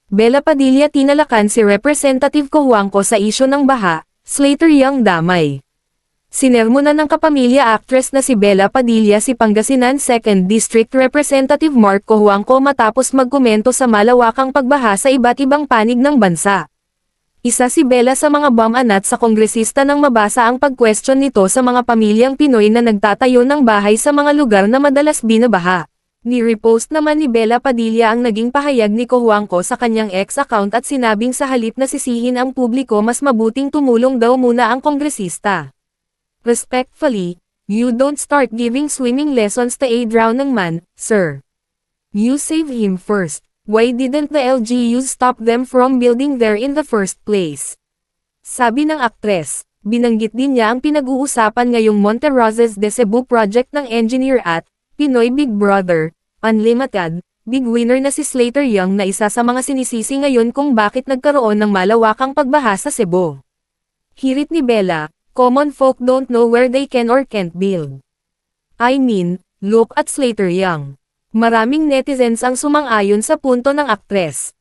Bella Padilla tinalakan si Representative Cojuangco sa isyu ng baha, Slater Young damay. Sinermonan ng kapamilya actress na si Bella Padilla si Pangasinan 2nd District Representative Mark Cojuangco matapos magkomento sa malawakang pagbaha sa iba't ibang panig ng bansa. Isa si Bella sa mga bumanat sa kongresista nang mabasa ang pag-question nito sa mga pamilyang Pinoy na nagtatayo ng bahay sa mga lugar na madalas binabaha. Ni-repost naman ni Bella Padilla ang naging pahayag ni Cojuangco sa kanyang X account at sinabing sa halip na sisihin ang publiko mas mabuting tumulong daw muna ang kongresista. Respectfully, you don't start giving swimming lessons to a drowning man, sir. You save him first. Why didn't the LGUs stop them from building there in the first place? Sabi ng aktres, binanggit din niya ang pinag-uusapan ngayong Monte Roses de Cebu project ng engineer at Pinoy Big Brother, Unlimited, big winner na si Slater Young na isa sa mga sinisisi ngayon kung bakit nagkaroon ng malawakang pagbaha sa Cebu. Hirit ni Bella, common folk don't know where they can or can't build. I mean, look at Slater Young. Maraming netizens ang sumang-ayon sa punto ng aktres.